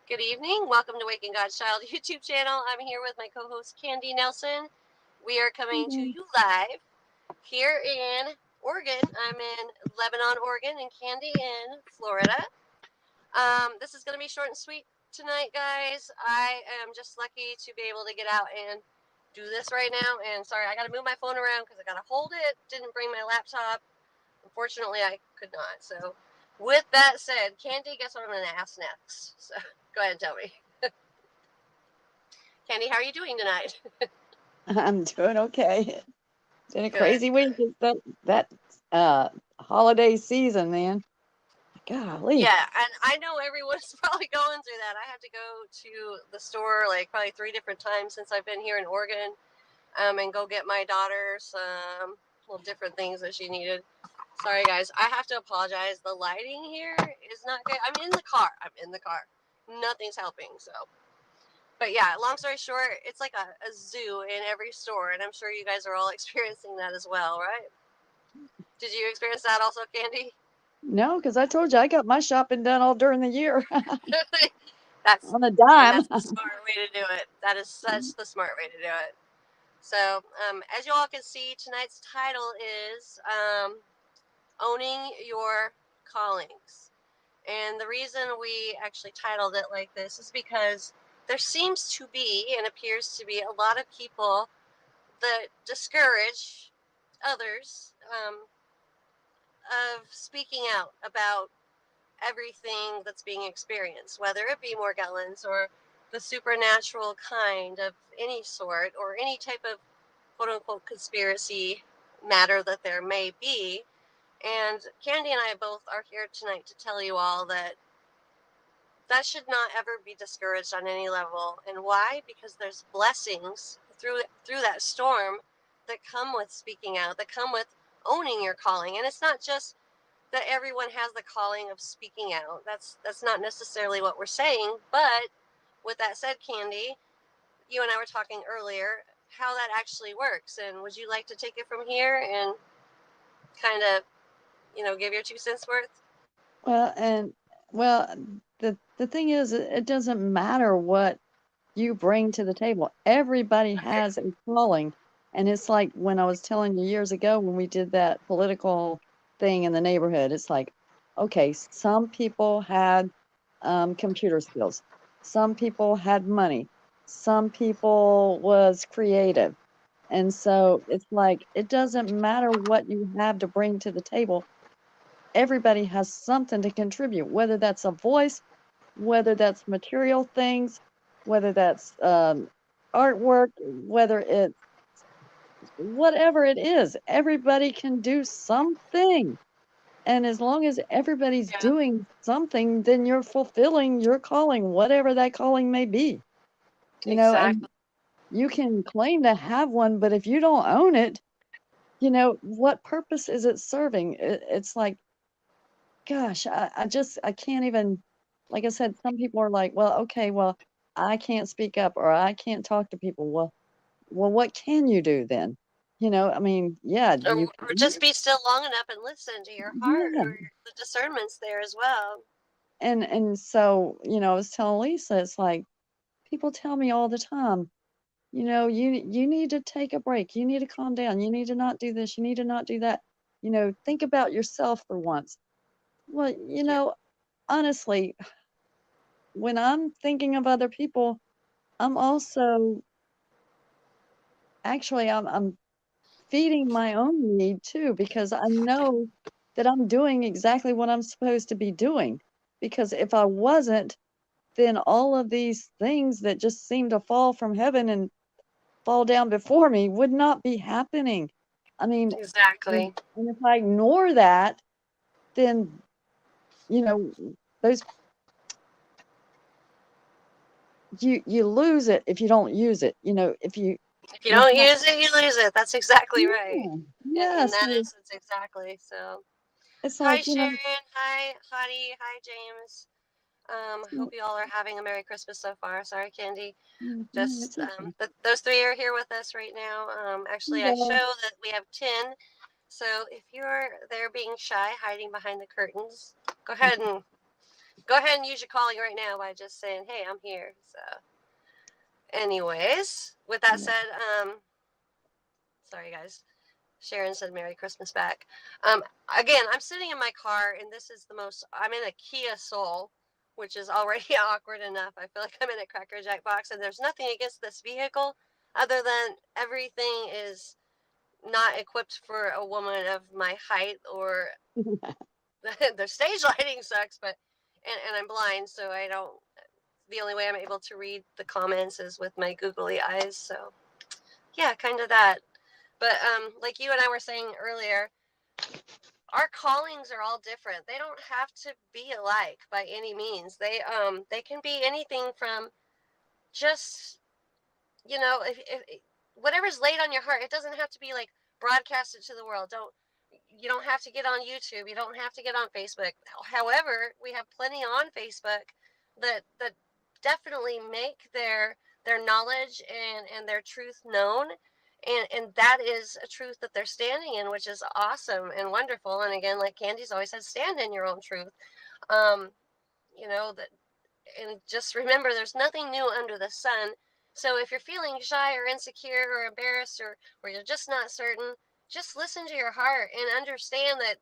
Good evening. Welcome to Waking God's Child YouTube channel. I'm here with my co-host Candy Nelson. We are coming to Mhm. you live here in Oregon. I'm in Lebanon, Oregon, and Candy in Florida. This is going to be short and sweet tonight, guys. I am just lucky to be able to get out and do this right now. And sorry, I got to move my phone around because I got to hold it. Didn't bring my laptop. Unfortunately, I could not. So, with that said, Candy, guess what I'm going to ask next? So, go ahead and tell me. Candy, how are you doing tonight? I'm doing okay. It's been a Good. crazy week. It's that holiday season, man. Golly. Yeah, and I know everyone's probably going through that. I had to go to the store like probably 3 different times since I've been here in Oregon, and go get my daughter some little different things that she needed. Sorry, guys. I have to apologize. The lighting here is not good. I'm in the car. Nothing's helping. So, but yeah, long story short, it's like a zoo in every store, and I'm sure you guys are all experiencing that as well, right? Did you experience that also, Candy? No, because I told you I got my shopping done all during the year that's on a dime. that's the smart way to do it. That is such the smart way to do it. So, as you all can see, tonight's title is owning your callings. And the reason we actually titled it like this is because there seems to be and appears to be a lot of people that discourage others of speaking out about everything that's being experienced, whether it be Morgellons or the supernatural kind of any sort or any type of quote unquote conspiracy matter that there may be. And Candy and I both are here tonight to tell you all that that should not ever be discouraged on any level. And why? Because there's blessings through that storm that come with speaking out, that come with owning your calling. And it's not just that everyone has the calling of speaking out. That's not necessarily what we're saying. But with that said, Candy, you and I were talking earlier how that actually works. And would you like to take it from here and kind of, give your 2 cents worth? Well, and well, the thing is, it doesn't matter what you bring to the table. Everybody has a calling, and it's like when I was telling you years ago when we did that political thing in the neighborhood. It's like, okay, some people had computer skills, some people had money, some people was creative, and so it's like it doesn't matter what you have to bring to the table. Everybody has something to contribute, whether that's a voice, whether that's material things, whether that's artwork, whether it's whatever it is, everybody can do something. And as long as everybody's Yeah, doing something, then you're fulfilling your calling, whatever that calling may be. And exactly. you can claim to have one, but if you don't own it, what purpose is it serving? It's like, gosh, I can't even, like I said, some people are like, well, okay, well, I can't speak up or I can't talk to people. Well, what can you do then? I mean, yeah, you Or can. just be still long enough and listen to your heart Yeah. or the discernment's there as well. And so, I was telling Lisa, it's like people tell me all the time, you need to take a break. You need to calm down. You need to not do this. You need to not do that. Think about yourself for once. Well, Yeah. honestly, when I'm thinking of other people, I'm also actually I'm feeding my own need too because I know that I'm doing exactly what I'm supposed to be doing. Because if I wasn't, then all of these things that just seem to fall from heaven and fall down before me would not be happening. I mean, and, Exactly. and if I ignore that, then, you know, those you lose it if you don't use it. If If you you don't have, use it, you lose it. That's exactly right. yeah, In yeah. that So essence, exactly. So, it's hi like, Sharon. Hi Hottie. Hi James. Hope mm, you all are having a Merry Christmas so far. Sorry, Candy. it's Just okay. those three are here with us right now. Actually, I Yeah. show that we have 10. So if you're there being shy, hiding behind the curtains, go ahead and Go ahead and use your calling right now by just saying, "Hey, I'm here." So, anyways, with that Yeah. said, sorry guys. Sharon said Merry Christmas back. Again, I'm sitting in my car, and this is the most, I'm in a Kia Soul, which is already awkward enough. I feel like I'm in a Cracker Jack box, and there's nothing against this vehicle other than everything is not equipped for a woman of my height, or the stage lighting sucks, but, and I'm blind, so I don't, the only way I'm able to read the comments is with my googly eyes, so yeah, kind of that. But like you and I were saying earlier, our callings are all different. They don't have to be alike by any means. They can be anything from just, if whatever's laid on your heart, it doesn't have to be like broadcasted to the world. You don't have to get on YouTube. You don't have to get on Facebook. However, we have plenty on Facebook that definitely make their knowledge and their truth known. And that is a truth that they're standing in, which is awesome and wonderful. And again, like Candy's always said, stand in your own truth. Um, that, and just remember there's nothing new under the sun. So if you're feeling shy or insecure or embarrassed, or you're just not certain, just listen to your heart and understand that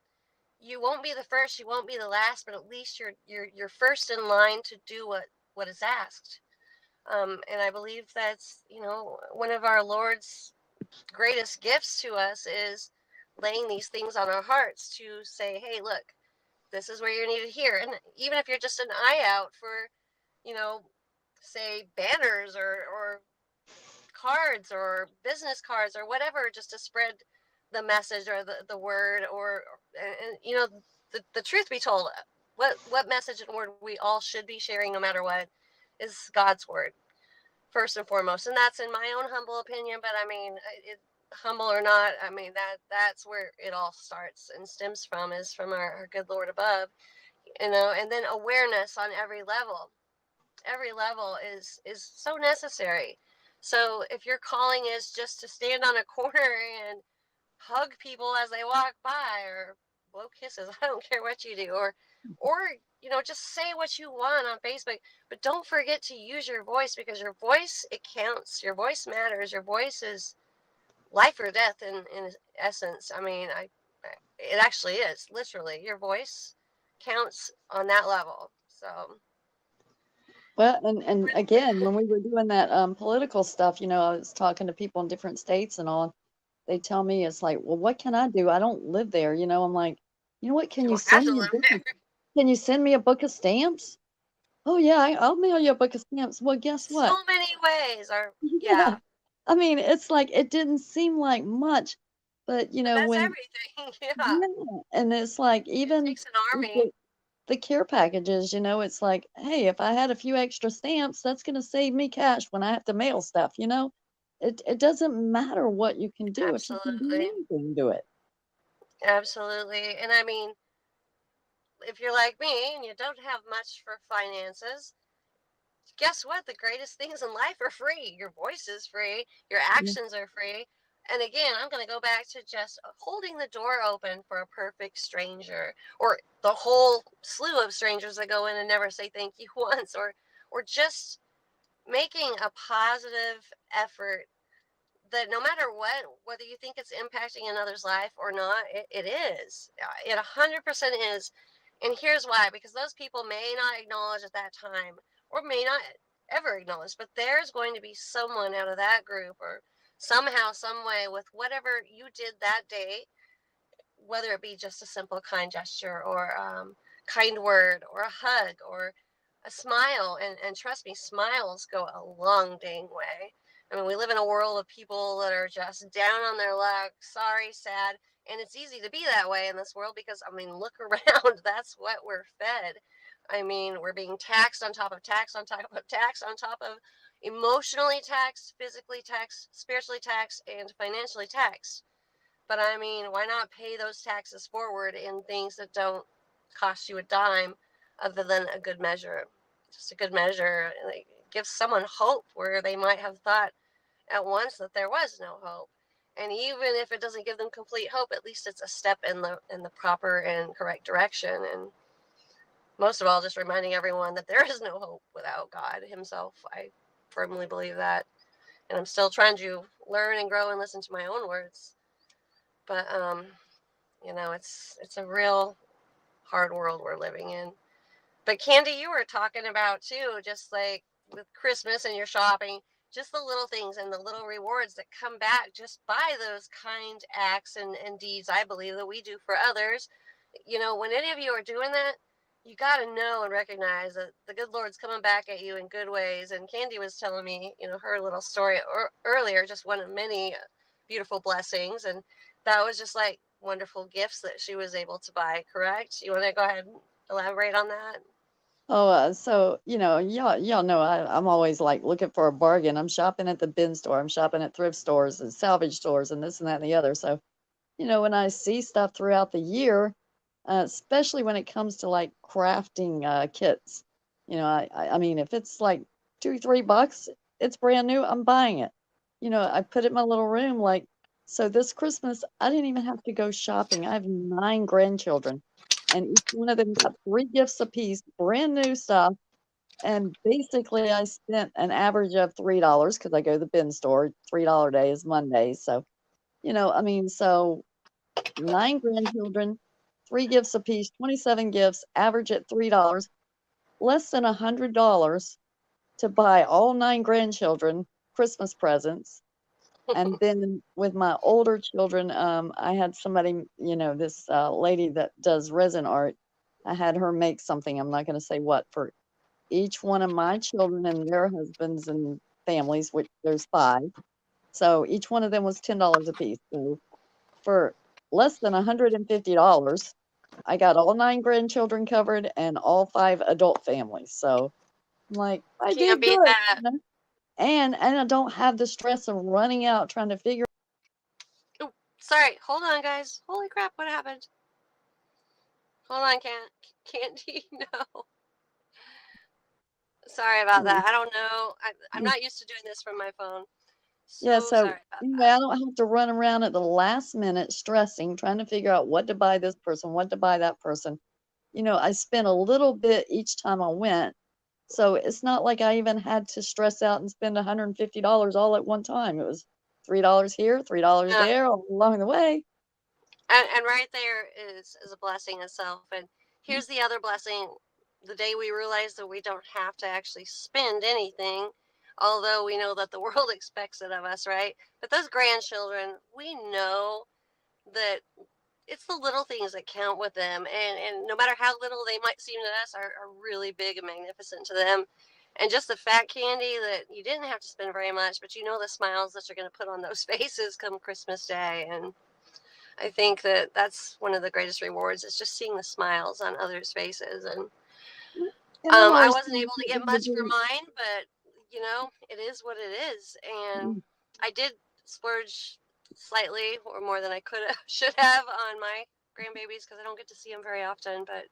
you won't be the first, you won't be the last, but at least you're first in line to do what is asked. And I believe that's, one of our Lord's greatest gifts to us is laying these things on our hearts to say, hey, look, this is where you need to hear. And even if you're just an eye out for, you know, say banners or cards or business cards or whatever, just to spread the message or the word, and the truth be told, what message and word we all should be sharing no matter what is God's word first and foremost. And that's in my own humble opinion, but I mean, humble or not, I mean, that's where it all starts and stems from, is from our good Lord above, and then awareness on every level is so necessary. So if your calling is just to stand on a corner and hug people as they walk by, or blow kisses, I don't care what you do, or just say what you want on Facebook, but don't forget to use your voice, because your voice, it counts. Your voice matters. Your voice is life or death in essence. I mean, it actually is, literally. Your voice counts on that level. So Well, and again, when we were doing that political stuff, I was talking to people in different states and all. They tell me, it's like, well, what can I do? I don't live there. I'm like, you know what? you don't have to live there. Can you send me a book of stamps? Oh yeah, I'll mail you a book of stamps. Well, guess So what? many ways are, Yeah. yeah, I mean, it's like it didn't seem like much, but but that's when everything. Yeah, yeah, and it's like it even takes an with army. the care packages, it's like, hey, if I had a few extra stamps, that's gonna save me cash when I have to mail stuff. It doesn't matter what you can do. If you can do Absolutely. anything, do it. Absolutely. And I mean, if you're like me and you don't have much for finances, guess what? The greatest things in life are free. Your voice is free, your Yeah. actions are free. And again, I'm going to go back to just holding the door open for a perfect stranger, or the whole slew of strangers that go in and never say thank you once, or just making a positive effort, that no matter what, whether you think it's impacting another's life or not, it is. It 100% is. And here's why: because those people may not acknowledge at that time, or may not ever acknowledge, but there's going to be someone out of that group, or somehow, some way, with whatever you did that day, whether it be just a simple kind gesture, or kind word, or a hug, or a smile. And trust me, smiles go a long dang way. I mean, we live in a world of people that are just down on their luck, sorry, sad. And it's easy to be that way in this world because, I mean, look around. That's what we're fed. I mean, we're being taxed on top of tax on top of tax on top of emotionally taxed, physically taxed, spiritually taxed, and financially taxed. But I mean, why not pay those taxes forward in things that don't cost you a dime, other than a good measure? Just a good measure. It gives someone hope where they might have thought at once that there was no hope. And even if it doesn't give them complete hope, at least it's a step in the proper and correct direction. And most of all, just reminding everyone that there is no hope without God Himself. I firmly believe that, and I'm still trying to learn and grow and listen to my own words. But it's a real hard world we're living in. But Candy, you were talking about too, just like with Christmas and your shopping, just the little things and the little rewards that come back just by those kind acts and deeds, I believe, that we do for others. When any of you are doing that, you got to know and recognize that the good Lord's coming back at you in good ways. And Candy was telling me, her little story earlier, just one of many beautiful blessings. And that was just like wonderful gifts that she was able to buy, correct? You want to go ahead and elaborate on that? Oh, so y'all know I'm always like looking for a bargain. I'm shopping at the bin store. I'm shopping at thrift stores and salvage stores and this and that and the other. So when I see stuff throughout the year, especially when it comes to like crafting kits, I mean, if it's like $2, $3, it's brand new, I'm buying it. I put it in my little room. Like, so this Christmas, I didn't even have to go shopping. I have 9 grandchildren, and each one of them got 3 gifts apiece, brand new stuff. And basically, I spent an average of $3 because I go to the bin store. $3 day is Mondays. So, I mean, so 9 grandchildren, 3 gifts apiece, 27 gifts, average at $3, less than $100 to buy all 9 grandchildren Christmas presents. And then with my older children, I had somebody, this lady that does resin art. I had her make something. I'm not going to say what, for each one of my children and their husbands and families, which there's 5. So each one of them was $10 a piece. So for less than $150, I got all 9 grandchildren covered and all 5 adult families. So I'm like, I Can't did beat good, that. and I don't have the stress of running out trying to figure. Oh, sorry. Hold on, guys. Holy crap! What happened? Hold on, Candy. No. Sorry about that. I don't know. I'm not used to doing this from my phone. Yeah, So so sorry about anyway, that. I don't have to run around at the last minute stressing, trying to figure out what to buy this person, what to buy that person. I spent a little bit each time I went. So it's not like I even had to stress out and spend $150 all at one time. It was $3 here, $3 Uh, there, all along the way. and right there is a blessing itself. And here's the other blessing: the day we realize that we don't have to actually spend anything, although we know that the world expects it of us, right? But those grandchildren, we know that it's the little things that count with them, and no matter how little they might seem to us, are really big and magnificent to them. And just the fact, Candy, that you didn't have to spend very much, but the smiles that you're going to put on those faces come Christmas Day. And I think that that's one of the greatest rewards, is just seeing the smiles on others' faces. And And I'm I always wasn't trying able to to get much for mine, but it is what it is. And do- I did splurge slightly, or more than I could have, should have, on my grandbabies, because I don't get to see them very often. But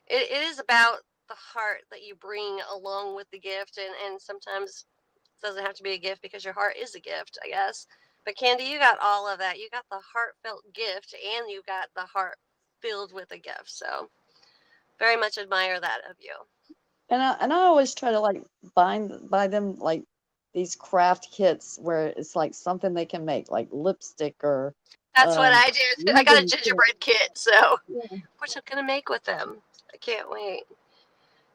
it is about the heart that you bring along with the gift, and sometimes it doesn't have to be a gift because your heart is a gift, I guess. But Candy, you got all of that. You got the heartfelt gift, and you got the heart filled with a gift. So very much admire that of you. and I always try to like buy them like these craft kits where it's like something they can make, like lipstick or That's what um I did. I got a leaving kit. gingerbread kit, so Yeah. what's it gonna make with them? I can't wait.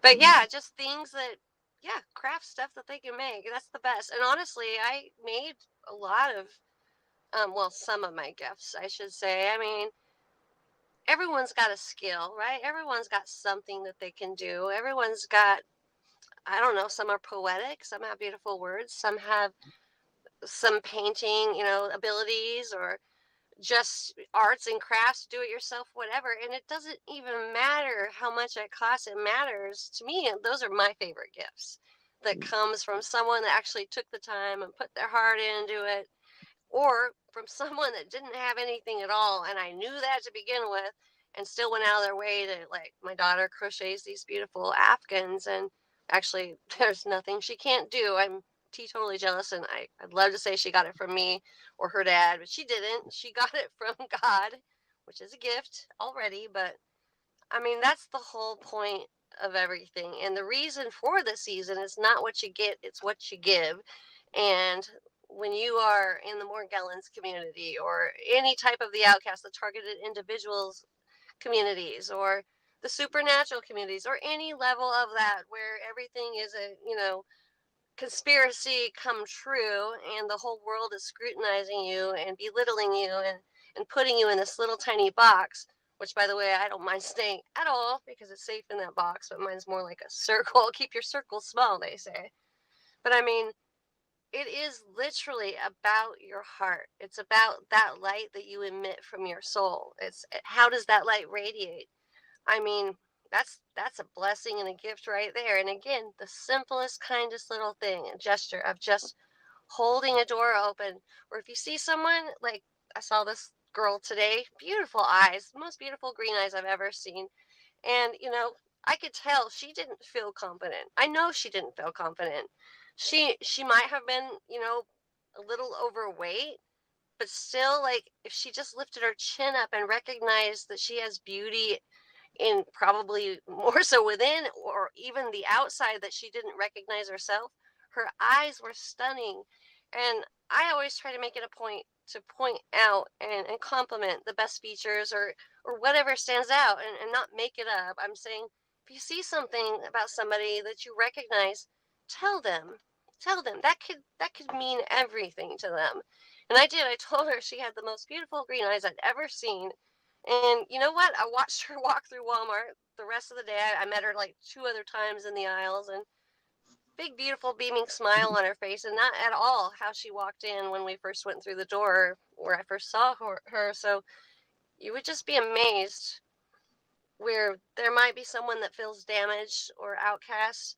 But yeah, just things that, yeah, craft stuff that they can make. That's the best. And honestly, I made a lot of, well, some of my gifts, I should say. I mean, everyone's got a skill, right? Everyone's got something that they can do. Everyone's got, I don't know, some are poetic, some have beautiful words, some have some painting, abilities, or just arts and crafts, do it yourself, whatever. And it doesn't even matter how much it costs. It matters to me. And those are my favorite gifts, that comes from someone that actually took the time and put their heart into it, or from someone that didn't have anything at all. And I knew that to begin with, and still went out of their way to, like, my daughter crochets these beautiful Afghans. And actually, there's nothing she can't do. I'm teetotally jealous, and I'd love to say she got it from me or her dad, but she didn't. She got it from God, which is a gift already. But I mean, that's the whole point of everything. And the reason for the season is not what you get, it's what you give. And when you are in the Morgellons community or any type of the outcast, the targeted individuals communities or the supernatural communities or any level of that where everything is a, conspiracy come true and the whole world is scrutinizing you and belittling you and putting you in this little tiny box, which by the way I don't mind staying at all because it's safe in that box, but mine's more like a circle. Keep your circle small, they say. But I mean, it is literally about your heart. It's about that light that you emit from your soul. It's how does that light radiate? I mean, that's a blessing and a gift right there. And again, the simplest, kindest little thing, a gesture of just holding a door open. Or if you see someone, like I saw this girl today, beautiful eyes, most beautiful green eyes I've ever seen. And, I could tell she didn't feel confident. I know she didn't feel confident. She might have been, a little overweight, but still, like, if she just lifted her chin up and recognized that she has beauty in probably more so within or even the outside that she didn't recognize herself. Her eyes were stunning. And I always try to make it a point to point out and compliment the best features or whatever stands out and not make it up. I'm saying if you see something about somebody that you recognize, tell them. Tell them. That could mean everything to them. And I did. I told her she had the most beautiful green eyes I'd ever seen. And you know what? I watched her walk through Walmart the rest of the day. I met her like two other times in the aisles and big, beautiful, beaming smile on her face, and not at all how she walked in when we first went through the door where I first saw her. So you would just be amazed where there might be someone that feels damaged or outcast.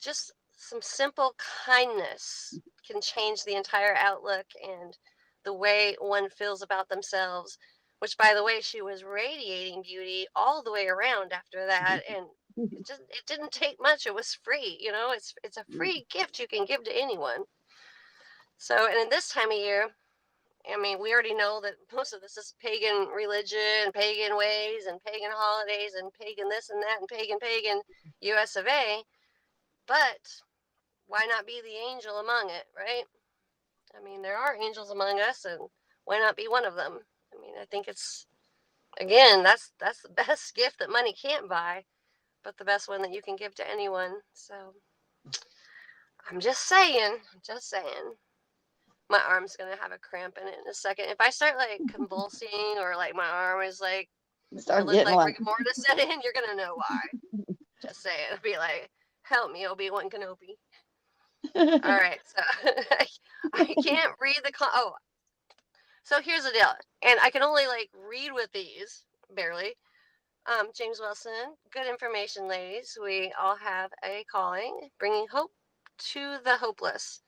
Just some simple kindness can change the entire outlook and the way one feels about themselves, which by the way she was radiating beauty all the way around after that. And it didn't take much. It was free. It's a free gift you can give to anyone. So, and in this time of year, I mean, we already know that most of this is pagan religion, pagan ways, and pagan holidays, and pagan this and that, and pagan US of A. But why not be the angel among it, right? I mean, there are angels among us, and why not be one of them? I mean, I think it's, again, that's the best gift that money can't buy, but the best one that you can give to anyone. So I'm just saying. My arm's gonna have a cramp in it in a second. If I start like convulsing or like my arm is like, I Start look getting like like, rigor mortis set in, you're gonna know why. Just saying. It'll be like, help me, Obi-Wan Kenobi. All right, so I can't read the oh, so here's the deal, and I can only like read with these barely. James Wilson, good information, ladies. We all have a calling, bringing hope to the hopeless.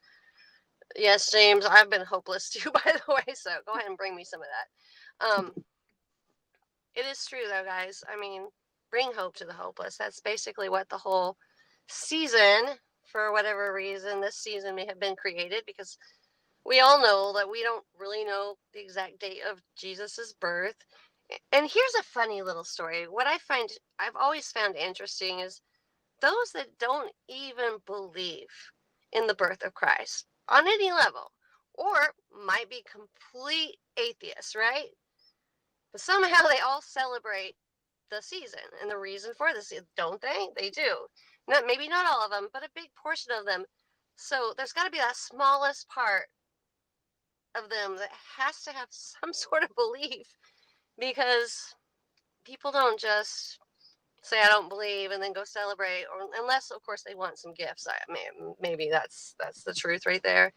Yes, James, I've been hopeless too, by the way. So go ahead and bring me some of that. It is true though, guys. I mean, bring hope to the hopeless. That's basically what the whole season, for whatever reason, this season may have been created because we all know that we don't really know the exact date of Jesus's birth. And here's a funny little story. What I've always found interesting is those that don't even believe in the birth of Christ on any level, or might be complete atheists, right? But somehow they all celebrate the season and the reason for this, don't they? They do. Maybe not all of them, but a big portion of them. So there's got to be that smallest part of them that has to have some sort of belief because people don't just say I don't believe and then go celebrate, or unless of course they want some gifts. Maybe that's the truth right there.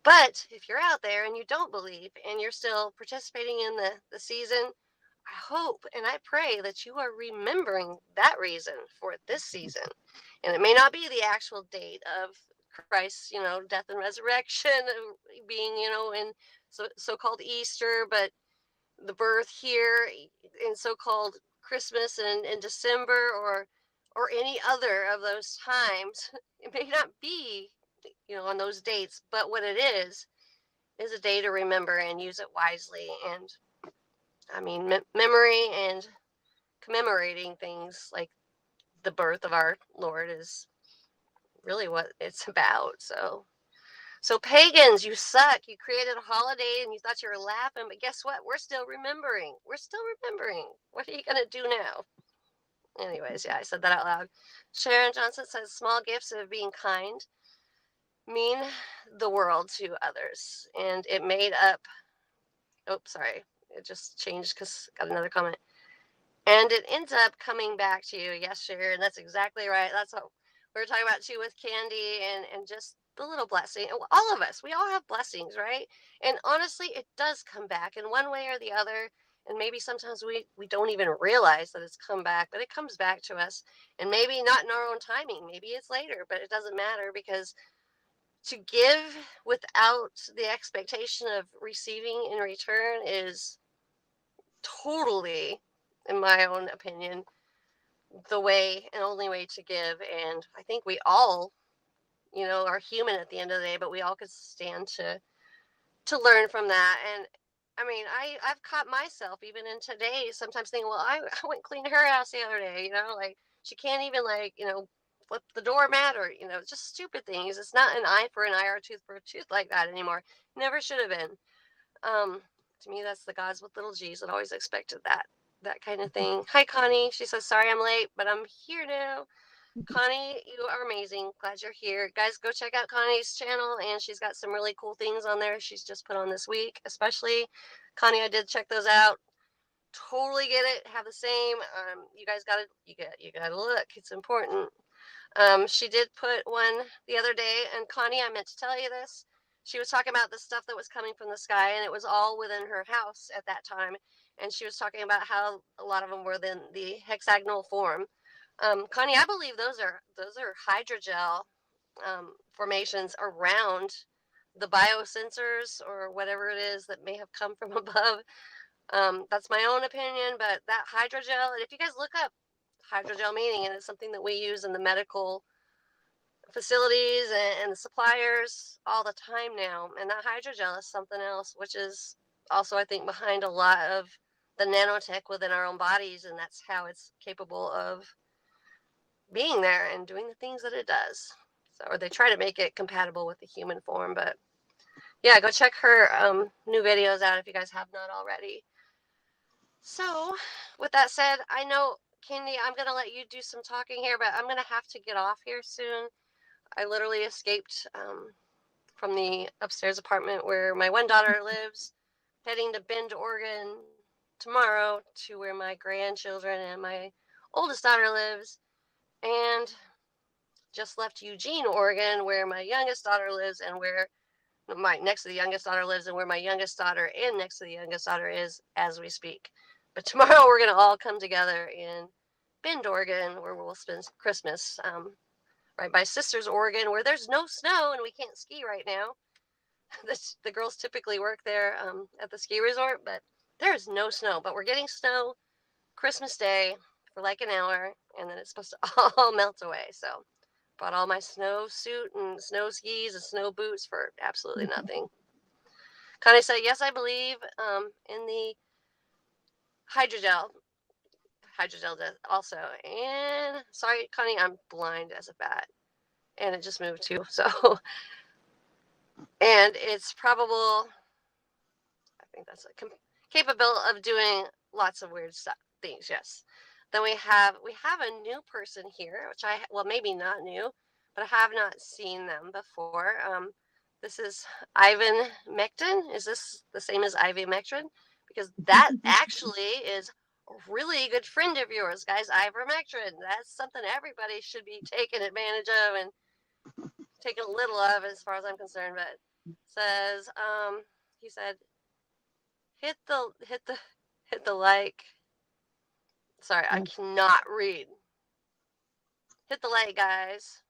But if you're out there and you don't believe and you're still participating in the season, I hope and I pray that you are remembering that reason for this season. And it may not be the actual date of Christ's, death and resurrection being, in so-called Easter, but the birth here in so-called Christmas and in December or any other of those times. It may not be, on those dates, but what it is a day to remember and use it wisely. And I mean, memory and commemorating things like the birth of our Lord is really what it's about. So pagans, you suck. You created a holiday and you thought you were laughing, but guess what? We're still remembering. We're still remembering. What are you gonna do now? Anyways, yeah, I said that out loud. Sharon Johnson says small gifts of being kind mean the world to others. And it made up, oh, sorry, it just changed because got another comment. And it ends up coming back to you. Yes, Sharon, that's exactly right. That's what we were talking about too with candy and just the little blessing. All of us, we all have blessings, right? And honestly, it does come back in one way or the other. And maybe sometimes we don't even realize that it's come back, but it comes back to us. And maybe not in our own timing. Maybe it's later, but it doesn't matter because to give without the expectation of receiving in return is totally, in my own opinion, the way and only way to give. And I think we all, are human at the end of the day, but we all could stand to learn from that. And I mean, I've caught myself even in today sometimes thinking, well, I went and cleaned her house the other day, like she can't even flip the doormat or, just stupid things. It's not an eye for an eye or a tooth for a tooth like that anymore. Never should have been. Um, to me, that's the gods with little G's that always expected that kind of thing. Hi, Connie. She says, sorry I'm late, but I'm here now. Connie, you are amazing. Glad you're here. Guys, go check out Connie's channel, and she's got some really cool things on there she's just put on this week, especially. Connie, I did check those out. Totally get it. Have the same. You guys got to you got to look. It's important. She did put one the other day, and Connie, I meant to tell you this. She was talking about the stuff that was coming from the sky, and it was all within her house at that time. And she was talking about how a lot of them were in the hexagonal form. Connie, I believe those are hydrogel formations around the biosensors or whatever it is that may have come from above. That's my own opinion, but that hydrogel, and if you guys look up hydrogel meaning, and it's something that we use in the medical facilities and the suppliers all the time now, and that hydrogel is something else, which is also, I think, behind a lot of the nanotech within our own bodies, and that's how it's capable of being there and doing the things that it does. So, or they try to make it compatible with the human form, but yeah, go check her new videos out if you guys have not already. So, with that said, I know, Candy, I'm going to let you do some talking here, but I'm going to have to get off here soon. I literally escaped from the upstairs apartment where my one daughter lives, heading to Bend, Oregon tomorrow to where my grandchildren and my oldest daughter lives, and just left Eugene, Oregon, where my youngest daughter lives and where my next to the youngest daughter lives and where my youngest daughter and next to the youngest daughter is as we speak. But tomorrow we're going to all come together in Bend, Oregon, where we'll spend Christmas right by Sisters, Oregon, where there's no snow and we can't ski right now. The girls typically work there at the ski resort, but there's no snow. But we're getting snow Christmas Day for like an hour, and then it's supposed to all melt away. So bought all my snow suit and snow skis and snow boots for absolutely nothing. Connie said, yes, I believe in the hydrogel. Hydrogel does also. And sorry, Connie, I'm blind as a bat. And it just moved too. So, and it's probable, I think that's capable of doing lots of weird stuff, things, yes. Then we have a new person here, which maybe not new, but I have not seen them before. This is Ivan Mecton. Is this the same as Ivy Mecton? Because that actually is a really good friend of yours, guys. Ivermectin. That's something everybody should be taking advantage of and taking a little of, as far as I'm concerned. But says, he said, hit the like. Sorry, I cannot read. Hit the like, guys.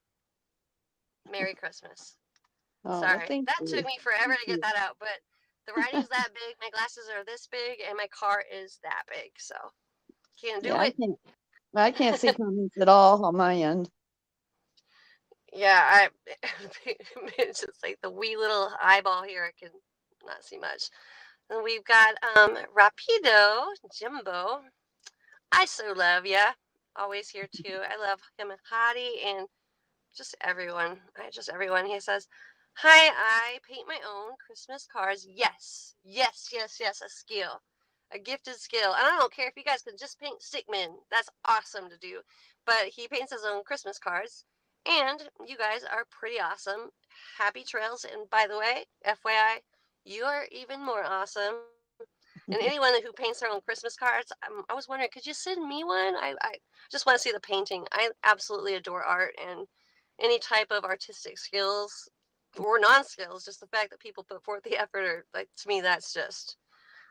Merry Christmas. Oh, well, Sorry, thank that you. took me forever to get that out, but the writing's that big, my glasses are this big, and my car is that big, so can't do Yeah, it. I can't see comments at all on my end. Yeah, it's just like the wee little eyeball here. I can not see much. And we've got Rapido Jimbo. I so love ya. Always here too. I love him and Hottie and just everyone. Just everyone. He says, "Hi, I paint my own Christmas cards. Yes, yes, yes, yes. A skill, a gifted skill. And I don't care if you guys can just paint stickmen. That's awesome to do. But he paints his own Christmas cards, and you guys are pretty awesome. Happy trails. And by the way, FYI, you are even more awesome. And anyone who paints their own Christmas cards, I was wondering, could you send me one? I just want to see the painting. I absolutely adore art and any type of artistic skills or non-skills. Just the fact that people put forth the effort, or like to me, that's just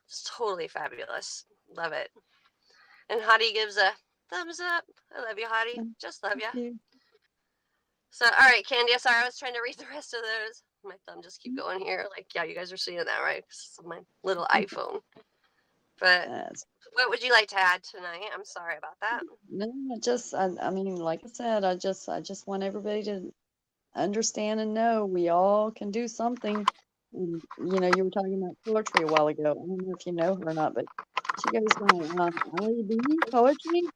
it's totally fabulous. Love it. And Hottie gives a thumbs up. I love you, Hottie. Thank Just love you. you. So, all right, Candy. Sorry, I was trying to read the rest of those. My thumb just keep going here. Like, yeah, you guys are seeing that, right? 'Cause it's my little iPhone. But That's what would you like to add tonight? I'm sorry about that. no, I mean, like I said, I just want everybody to understand and know we all can do something. And, you were talking about poetry a while ago. I don't know if you know her or not, but she goes by Allie B Poetry,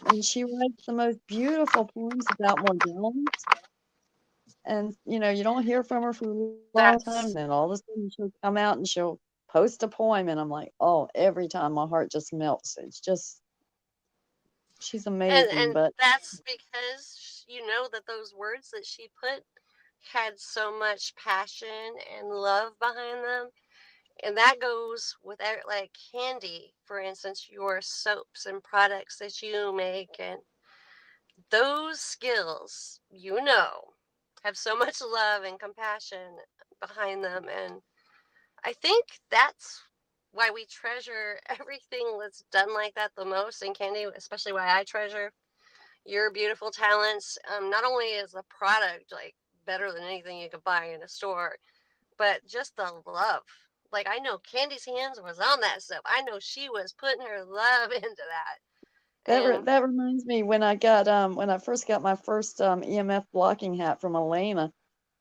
and she writes the most beautiful poems about Morgellons. And, you don't hear from her for a long time, and That's then all of a sudden she'll come out and she'll post a poem, and I'm like, oh, every time my heart just melts. It's just, she's amazing. and But that's because you know that those words that she put had so much passion and love behind them. And that goes with like Candy, for instance, your soaps and products that you make, and those skills, have so much love and compassion behind them. And I think that's why we treasure everything that's done like that the most. And Candy, especially why I treasure your beautiful talents. Not only is the product like better than anything you could buy in a store, but just the love. Like I know Candy's hands was on that stuff. I know she was putting her love into that. And that reminds me when I first got my first EMF blocking hat from Elena,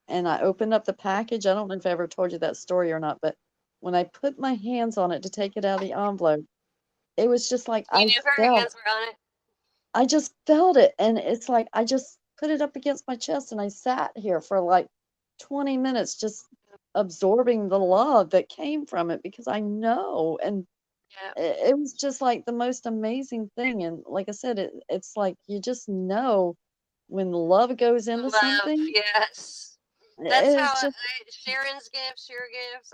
and I opened up the package. I don't know if I ever told you that story or not, but when I put my hands on it to take it out of the envelope, it was just like you knew her hands were on it. I just felt it, and it's like I just put it up against my chest, and I sat here for like 20 minutes just absorbing the love that came from it because I know, and Yeah. it was just like the most amazing thing. And like I said, it's like you just know when love goes The into love, something, yes. That's how it's just Sharon's gifts, your gifts.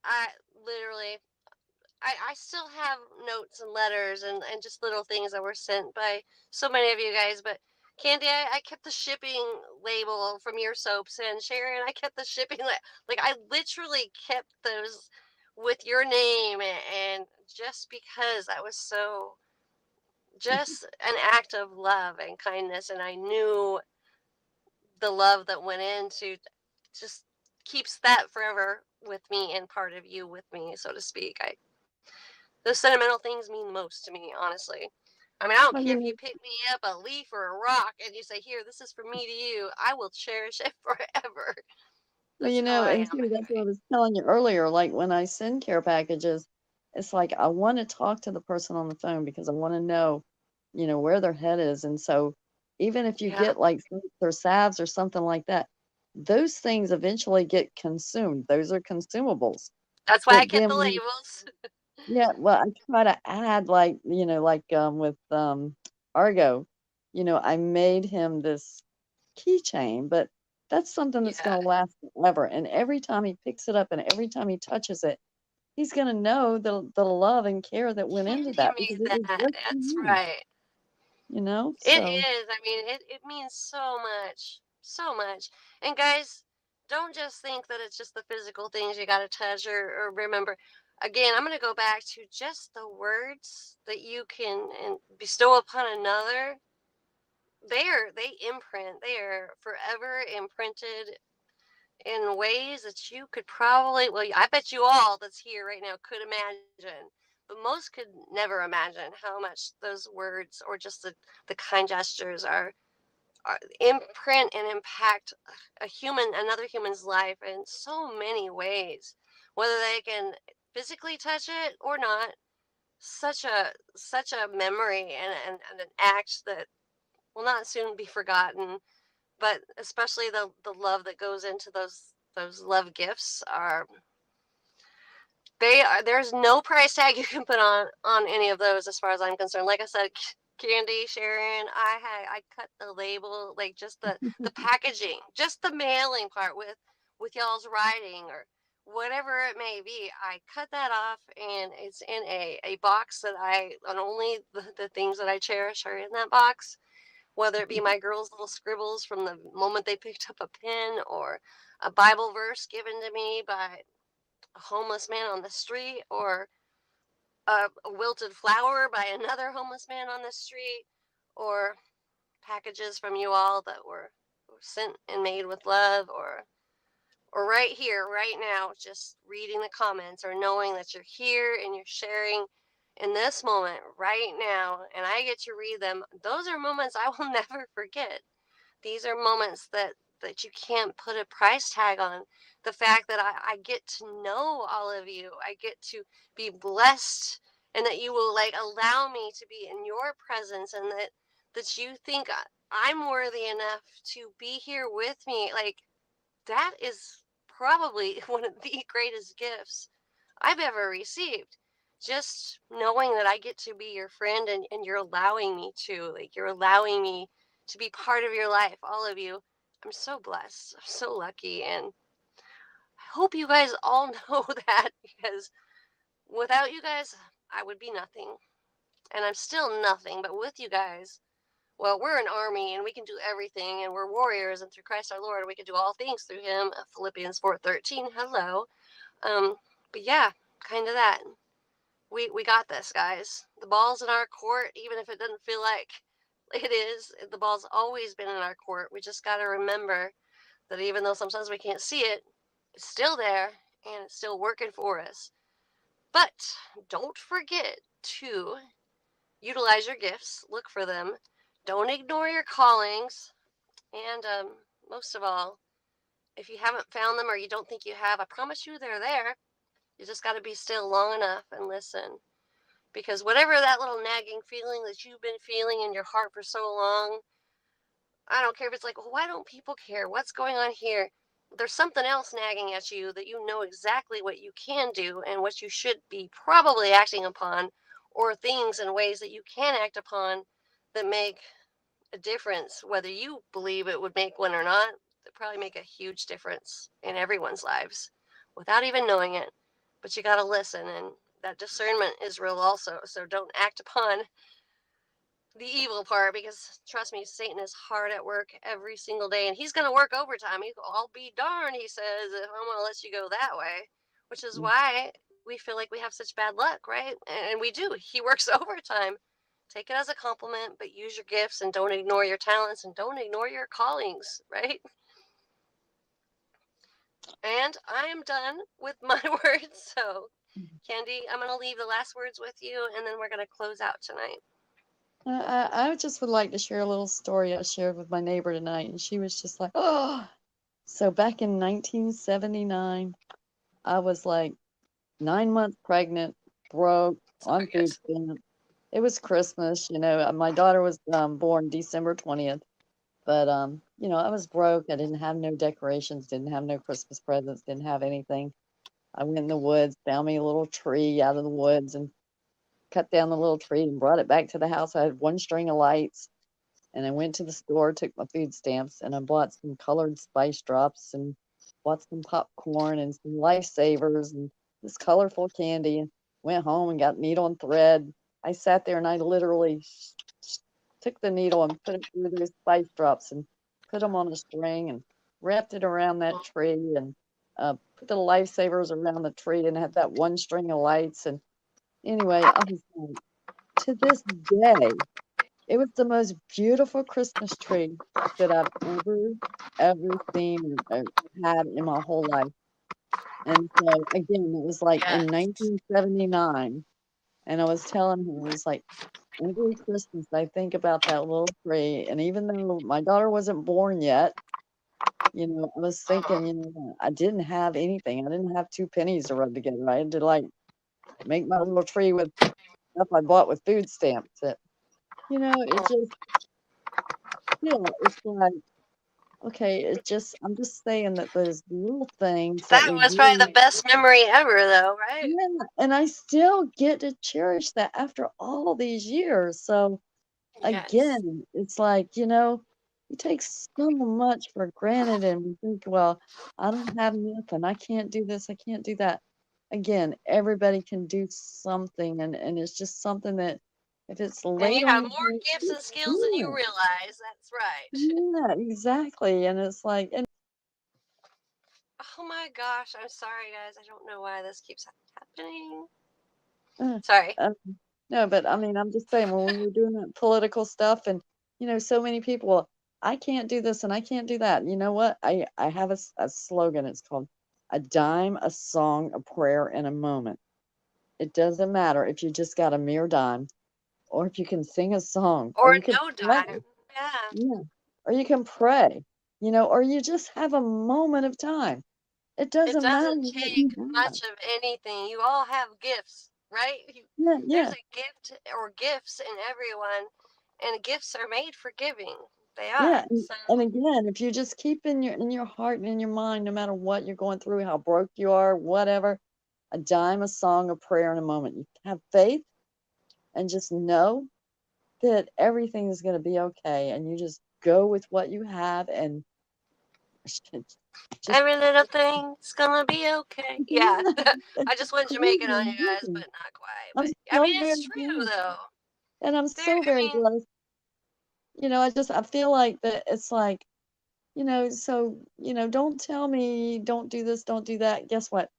I literally I still have notes and letters and just little things that were sent by so many of you guys. But Candy, I kept the shipping label from your soaps, and Sharon, I kept the shipping like I literally kept those with your name, and just because I was so just an act of love and kindness, and I knew the love that went into just keeps that forever with me and part of you with me, so to speak. Those sentimental things mean the most to me, honestly. I mean, I don't well, care if you pick me up a leaf or a rock and you say, "Here, this is for me to you." I will cherish it forever. That's how I and am, too, that's what I anyway. was telling you earlier. Like when I send care packages, it's like I want to talk to the person on the phone because I want to know, where their head is. And so even if you Yeah, get like soaps or salves or something like that, those things eventually get consumed. Those are consumables. that's why I But kept then the when, labels. yeah, well, I try to add like, with Argo, I made him this keychain, but that's something that's Yeah, gonna last forever, and every time he picks it up and every time he touches it, he's gonna know the love and care that went into Candy that because made it was that. just for That's him, right. It so is. I mean, it means so much, so much. And guys, don't just think that it's just the physical things you got to touch or remember. Again, I'm going to go back to just the words that you can and bestow upon another. They imprint. They are forever imprinted in ways that you could probably, well, I bet you all that's here right now could imagine, but most could never imagine how much those words or just the kind gestures are imprint and impact another human's life in so many ways, whether they can physically touch it or not. such a memory and an act that will not soon be forgotten. But especially the love that goes into those love gifts are they are there's no price tag you can put on any of those as far as I'm concerned. Like I said, Candy, Sharon, I cut the label, like just the packaging, just the mailing part with y'all's writing or whatever it may be. I cut that off and it's in a box that I and only the things that I cherish are in that box, whether it be my girls' little scribbles from the moment they picked up a pen or a Bible verse given to me by a homeless man on the street or a wilted flower by another homeless man on the street or packages from you all that were sent and made with love or right here right now just reading the comments or knowing that you're here and you're sharing in this moment right now and I get to read them. Those are moments I will never forget. These are moments that you can't put a price tag on. The fact that I get to know all of you, I get to be blessed, and that you will like allow me to be in your presence, and that you think I'm worthy enough to be here with me. Like that is probably one of the greatest gifts I've ever received. Just knowing that I get to be your friend and you're allowing me to, like, you're allowing me to be part of your life, all of you. I'm so blessed. I'm so lucky. And I hope you guys all know that because without you guys, I would be nothing. And I'm still nothing. But with you guys, well, we're an army and we can do everything. And we're warriors. And through Christ our Lord, we can do all things through him. Philippians 4:13. Hello. Um, but yeah, kind of that. We got this, guys. The ball's in our court, even if it doesn't feel like it is. The ball's always been in our court. We just got to remember that even though sometimes we can't see it, it's still there and it's still working for us. But don't forget to utilize your gifts, look for them, don't ignore your callings, and most of all, if you haven't found them or you don't think you have, I promise you they're there. You just got to be still long enough and listen. Because whatever that little nagging feeling that you've been feeling in your heart for so long, I don't care if it's like, well, why don't people care? What's going on here? There's something else nagging at you that you know exactly what you can do and what you should be probably acting upon, or things and ways that you can act upon that make a difference, whether you believe it would make one or not. That probably make a huge difference in everyone's lives without even knowing it. But you got to listen, and that discernment is real also. So don't act upon the evil part because trust me, Satan is hard at work every single day and he's going to work overtime. I'll be darned, he says, if I'm going to let you go that way, which is why we feel like we have such bad luck, right? And we do. He works overtime. Take it as a compliment, but use your gifts and don't ignore your talents and don't ignore your callings, right? And I am done with my words. So, Candy, I'm going to leave the last words with you and then we're going to close out tonight. I just would like to share a little story I shared with my neighbor tonight, and she was just like, oh. So back in 1979, I was like 9 months pregnant, broke, on Sorry, food guys. stamps. It was Christmas, my daughter was born December 20th, but I was broke. I didn't have no decorations, didn't have no Christmas presents, didn't have anything. I went in the woods, found me a little tree out of the woods, and cut down the little tree and brought it back to the house. I had one string of lights, and I went to the store, took my food stamps, and I bought some colored spice drops and bought some popcorn and some lifesavers and this colorful candy. And went home and got needle and thread. I sat there and I literally took the needle and put it through those spice drops and put them on a string and wrapped it around that tree and put the lifesavers around the tree and had that one string of lights. And anyway, I was like, to this day, it was the most beautiful Christmas tree that I've ever seen or had in my whole life. And so again, it was like in Yes. 1979, and I was telling her, I was like, every Christmas I think about that little tree, and even though my daughter wasn't born yet, I was thinking, Uh-huh. I didn't have anything. I didn't have two pennies to rub together. I had to like make my little tree with stuff I bought with food stamps. It just, it's like, okay, I'm just saying that those little things that That we was probably the do. best memory ever, though, right? Yeah, and I still get to cherish that after all these years. So Yes. again, it's like, we take so much for granted and we think, well, I don't have nothing. I can't do this. I can't do that. Again, everybody can do something, and it's just something that if it's And laid you on have your more heart, gifts and skills than you yeah, realize. That's right. yeah, exactly. And it's like, and Oh my gosh, I'm sorry, guys. I don't know why this keeps happening. uh, Sorry. uh, no, but I mean, I'm just saying when we were doing that political stuff, and so many people, I can't do this and I can't do that. You know what? I have a slogan. It's called a dime, a song, a prayer, and a moment. It doesn't matter if you just got a mere dime, or if you can sing a song, or Or you can no pray. dime. Yeah. Yeah. Or you can pray, or you just have a moment of time. It It doesn't matter doesn't what take you have. much of anything. You all have gifts, right? Yeah, There's yeah, a gift or gifts in everyone, and gifts are made for giving. They yeah. are. And again, if you just keep in your heart and in your mind, no matter what you're going through, how broke you are, whatever, a dime, a song, a prayer, in a moment. You have faith and just know that everything is going to be okay. And you just go with what you have and just, Every little thing's gonna be okay. Yeah. yeah, I it's just went Jamaican on you guys, crazy. but not quite. I'm But I so mean, very it's true blessed. though. And I'm There. so I very mean, blessed. I feel like that it's like, so, don't tell me don't do this, don't do that. Guess what?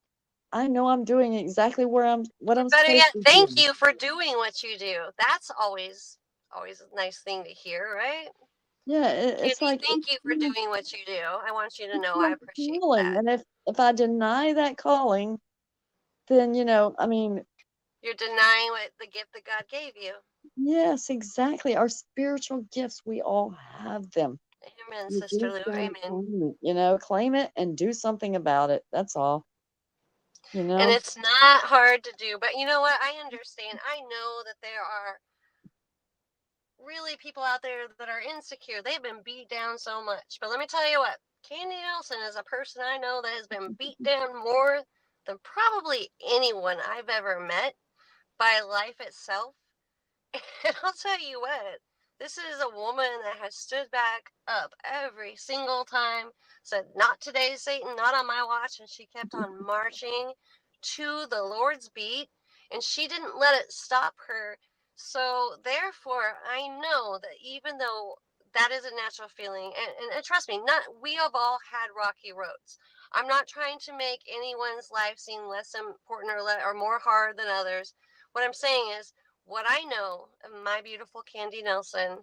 I know I'm doing exactly what or I'm better supposed yet, to thank do. you for doing what you do. That's always a nice thing to hear, right? Yeah, it's Candy, like thank you for doing what you do. I want you to it's know I my appreciate calling. that. And if I deny that calling, then, I mean, You're denying what the gift that God gave you. yes, exactly. Our spiritual gifts, we all have them. Amen, You Sister just Lou. gotta Amen. claim it and do something about it. That's all, you And know? it's not hard to do, but you know what? I understand. I know that there are really people out there that are insecure. They've been beat down so much. But let me tell you what, Candy Nelson is a person I know that has been beat down more than probably anyone I've ever met by life itself. And I'll tell you what, this is a woman that has stood back up every single time, said, "Not today, Satan, not on my watch." And she kept on marching to the Lord's beat, and she didn't let it stop her. So, therefore, I know that even though that is a natural feeling, and trust me, not we have all had rocky roads. I'm not trying to make anyone's life seem less important or more hard than others. What I'm saying is, what I know of my beautiful Candy Nelson,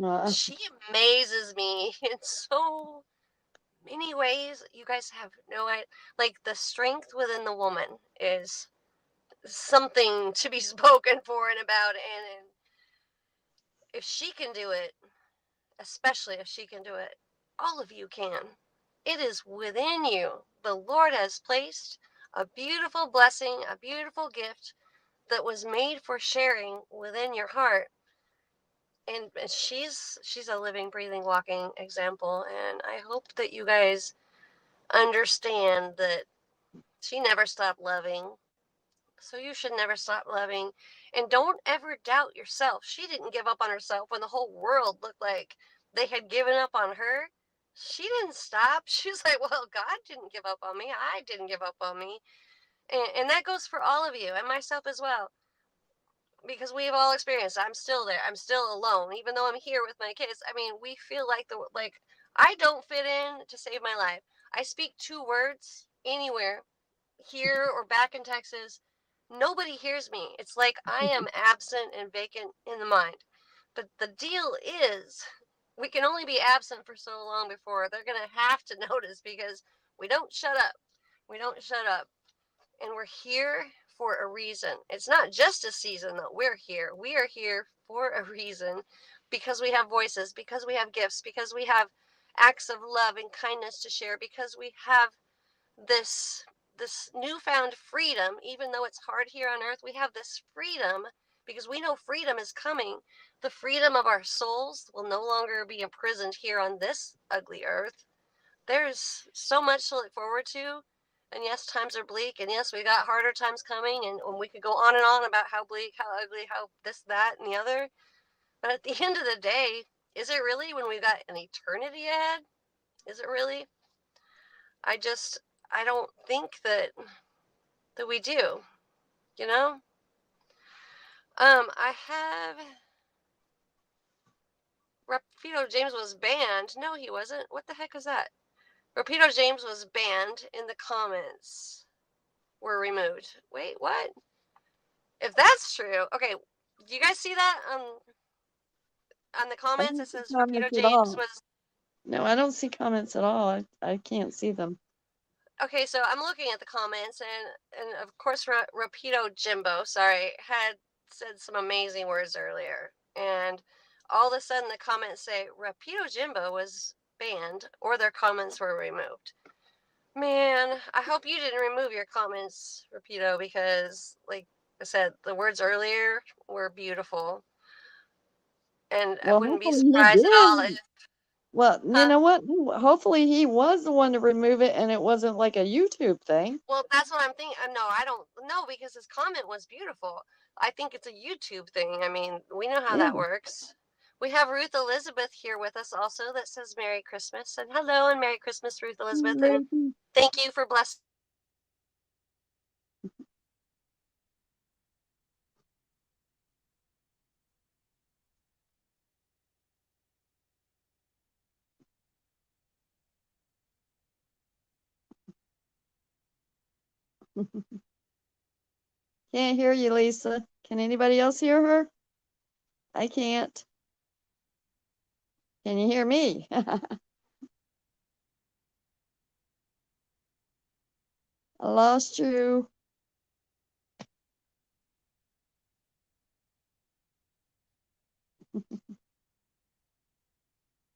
Uh, she amazes me in so many ways. You guys have no idea. Like, the strength within the woman is something to be spoken for and about. And if she can do it, especially if she can do it, all of you can. It is within you. The Lord has placed a beautiful blessing, a beautiful gift that was made for sharing within your heart. And she's a living, breathing, walking example. And I hope that you guys understand that she never stopped loving. So you should never stop loving. And don't ever doubt yourself. She didn't give up on herself when the whole world looked like they had given up on her. She didn't stop. She's like, well, God didn't give up on me. I didn't give up on me. And that goes for all of you and myself as well, because we've all experienced. I'm still there. I'm still alone, even though I'm here with my kids. I mean, we feel like I don't fit in to save my life. I speak two words anywhere, here or back in Texas. Nobody hears me. It's like I am absent and vacant in the mind. But the deal is, we can only be absent for so long before they're going to have to notice, because we don't shut up. We don't shut up, and we're here for a reason. It's not just a season that we're here. We are here for a reason, because we have voices, because we have gifts, because we have acts of love and kindness to share, because we have this newfound freedom. Even though it's hard here on earth, we have this freedom because we know freedom is coming. The freedom of our souls will no longer be imprisoned here on this ugly earth. There's so much to look forward to. And yes, times are bleak. And yes, we got harder times coming. And we could go on and on about how bleak, how ugly, how this, that, and the other. But at the end of the day, is it really when we've got an eternity ahead? Is it really? I just, I don't think that we do, you know? I have Rapido James was banned. No, he wasn't. What the heck was that? Rapido James was banned in the comments. Were removed. Wait, what? If that's true, okay. Do you guys see that on the I comments? don't It see says Rapido comments at James all. was No, I don't see comments at all. I can't see them. okay. So I'm looking at the comments, and of course, Rapido Jimbo, sorry, had said some amazing words earlier, and all of a sudden the comments say Rapido Jimbo was banned or their comments were removed. Man, I hope you didn't remove your comments, Rapido, because like I said, the words earlier were beautiful. And I Well, wouldn't be hopefully he surprised at all did. if, Well, you huh? know what? Hopefully he was the one to remove it and it wasn't like a YouTube thing. Well, that's what I'm thinking. No, I don't know because his comment was beautiful. I think it's a YouTube thing. I mean, we know how Yeah. that works. We have Ruth Elizabeth here with us also that says Merry Christmas. And hello and Merry Christmas, Ruth Elizabeth. And thank you for blessing. Can't hear you, Lisa. Can anybody else hear her? I can't. Can you hear me? I lost you.